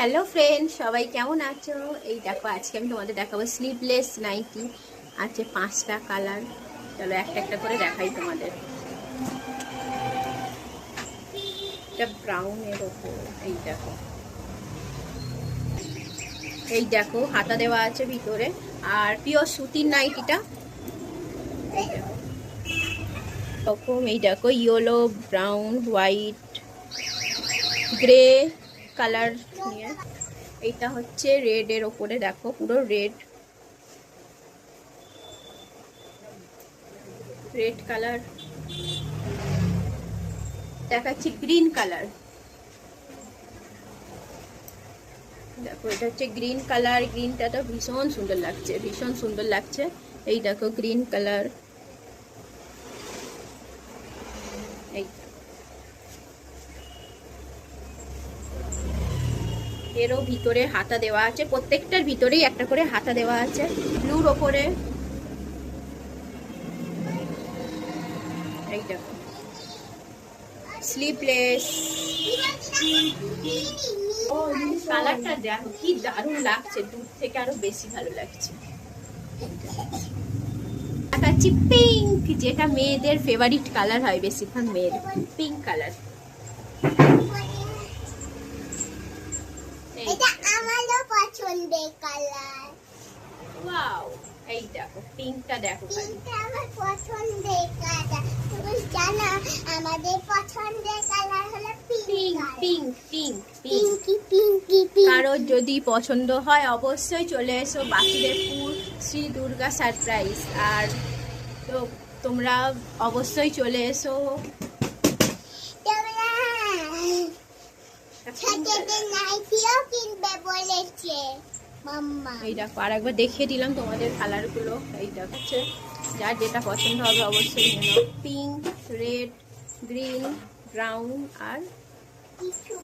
Hello friend, সবাই কেমন আছো? এই দেখো, আজকে আমি তোমাদের দেখাবো স্লিভলেস নাইটি। আছে 5টা কালার। চলো একটা একটা করে দেখাই তোমাদের। এটা ব্রাউনের ওপর। এই দেখো হাতা দেওয়া আছে ভিতরে। আর পিওর সুতির নাইটিটা। এই দেখো এই দেখো yellow, brown, white, grey colour নিয়ে। এইটা হচ্ছে রেড এর ওপরে, দেখো পুরো রেড কালার। দেখাচ্ছি গ্রিন কালার। দেখো এটা হচ্ছে গ্রিন কালার। গ্রিনটা তো ভীষণ সুন্দর লাগছে, ভীষণ সুন্দর লাগছে। এই দেখো গ্রিন কালার। এই এরও ভিতরে হাতা দেওয়া আছে, প্রত্যেকটার ভিতরেই একটা করে হাতা দেওয়া আছে। ব্লুর ওপরে এই দেখো স্লিভলেস। কালারটা দেখো কি দারুণ লাগছে, দূর থেকে আরো বেশি ভালো লাগছে। দেখাচ্ছি পিঙ্ক, যেটা মেয়েদের ফেভারিট কালার হয়, বেশিরভাগ মেয়ের পিঙ্ক কালার। এটা আমারও পছন্দের কালার। ওয়াও, এই দেখো পিঙ্কটা দেখো খালি। এটা আমার পছন্দের কালার। তুমি জানো আমাদের পছন্দের কালার হলো pink. Pink pink pink pinky pinky pink. কারো যদি পছন্দ হয় অবশ্যই চলে এসো বাসুদেবপুর শ্রী দুর্গা সারপ্রাইজ। আর তো তোমরা অবশ্যই চলে এসো। তোমরা ছোটদের নাইটিও কিনবে বলেছে মাম্মা। এই দেখো আর একবার দেখিয়ে দিলাম তোমাদের কালারগুলো। এই দেখাচ্ছে, যার যেটা পছন্দ হবে অবশ্যই নিয়ে নাও। পিঙ্ক, রেড, গ্রিন, ব্রাউন আর কিছু